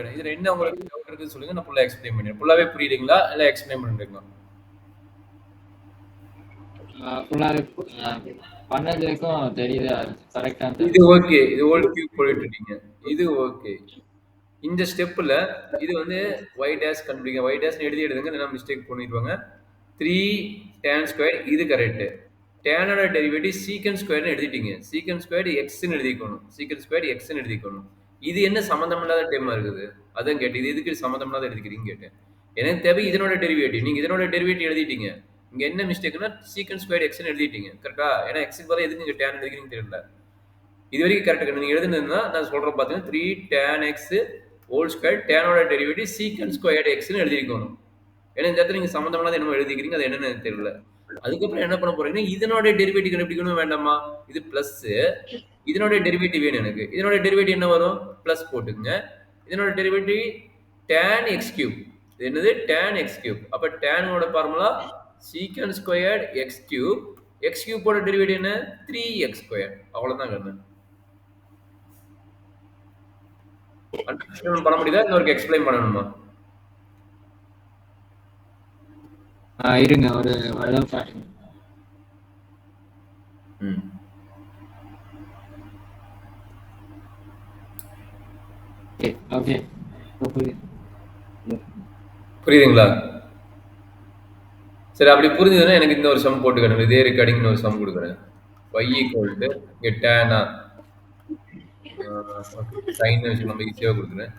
இதுல என்ன உங்களுக்கு டவுட் இருக்குன்னு சொல்லுங்க. நான் ஃபுல்லா எக்ஸ்பிளைன் பண்ணிடுறேன். ஃபுல்லாவே புரியுதுங்களா? இல்ல எக்ஸ்பிளைன் பண்றீங்களா? ஃபுல்லாவே பண்ணது வரைக்கும் தெரியுது. கரெக்டா இது ஓகே. இது ஹோல் கியூப் போட்டுட்டு இருக்கீங்க. இது ஓகே. இந்த ஸ்டெப்ல இது வந்து y டேஷ் கண்டுபிடிங்க. y டேஷ்னு எழுதி எடுங்க. இல்லைன்னா மிஸ்டேக் பண்ணிடுவாங்க. 3 tan ஸ்கொயர் இது கரெக்ட். டேனோட டெரிவேட்டிவ் சீக்கன் ஸ்கொயர்னு எழுதிட்டீங்க. சீக்கன் ஸ்கொயர் எக்ஸ்னு எழுதிக்கணும். சீக்கன் ஸ்கொயர் எக்ஸ்னு எழுதிக்கணும். இது என்ன சம்மந்தம் இல்லாத டேர்மா இருக்குது? அதான் கேட்டேன். இது எதுக்கு சம்மந்தம் இல்லாத எழுதிக்கிறீங்கன்னு கேட்டேன். எனக்கு தேவை இதனோட டெரிவேட்டிவ். நீங்க இதனோட டெரிவேட்டிவ் எழுதிட்டீங்க. இங்க என்ன மிஸ்டேக்னா சீக்கன் ஸ்கொயர் எக்ஸ்னு எழுதிட்டீங்க. கரெக்டா? ஏன்னா எக்ஸ்க்கு பதிலா எதுக்கு இங்க டேன் எழுதிக்கிறீங்கன்னு தெரியல. இது வரைக்கும் கரெக்டாக நீங்கள் எழுதுனதுன்னா நான் சொல்கிறேன் பார்த்தீங்கன்னா 3 tan x ஹோல் ஸ்கொயர் டேனோட டெரிவேட்டிவ் சீக்கன் ஸ்கொயர்டு எக்ஸ்னு எழுதிக்கணும். ஏன்னா இந்த இடத்துல நீங்கள் சம்மந்தமாக என்னமோ எழுதிக்கிறீங்க, அது என்னன்னு எனக்கு தெரியல. அதுக்கப்புறம் என்ன பண்ண போறீங்கன்னா இதனோட டெரிவேட்டிவ் கண்டுபிடிக்கணும் வேண்டாமா? இது பிளஸ், இதனோட டெரிவேட்டிவ் வேணும் எனக்கு. இதனோட டெரிவேட்டிவ் என்ன வரும்? பிளஸ் போட்டுங்க. இதனோட டெரிவேட்டிவ் tan x கியூப். இது என்னது? tan x cube. அப்ப tan-ஓட formula secant squared x cube. X கியூப்போட டெரிவேட்டிவ் என்ன? 3x square. அவ்வளவுதான் கண்ணு. அண்டர்ஸ்டாண்ட் பண்ண முடியுதா? இன்னொரு எக்ஸ்பிளைன் பண்ணணுமா? இருங்க ஒரு அளவு காட்டுங்க. ஓகே புரியுதுங்களா? சரி, அப்படி புரிஞ்சுதுன்னா எனக்கு இந்த ஒரு சம் போட்டுக்கணும். இதே ரெக்கார்டிங் ஒரு சம் கொடுக்குறேன். y ஈக்குவல் டு இங்கே டேனா சைன் வச்சு நம்ம ஈஸியாக கொடுக்குறேன்.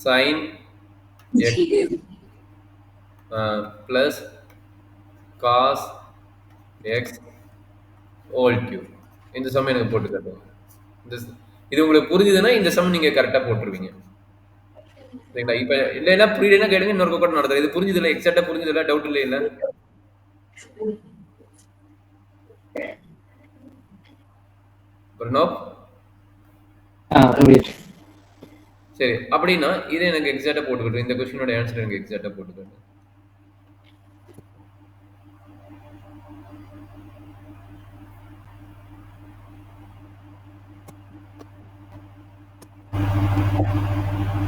Sine x plus cos x whole cube. இந்த சம் எனக்கு போட்டு காட்டுவோம். இது உங்களுக்கு புரிஞ்சுதுன்னா இந்த சம் நீங்க கரெக்டா போட்டுருவீங்க. சரிங்களா? இப்ப இல்லைன்னா புரியலன்னா கேளுங்க, இன்னொரு கூட நடத்துறேன். இது புரிஞ்சுது இல்லை? எக்ஸாக்டா புரிஞ்சுது இல்லை? டவுட் இல்லை? இல்ல பிரணவ்? சரி, அப்படின்னா இதை எனக்கு எக்ஸாக்டா போட்டுக்கிட்டு இந்த கொஸ்டினோட ஆன்சர் எனக்கு எக்ஸாக்டா போட்டுக்கிட்டு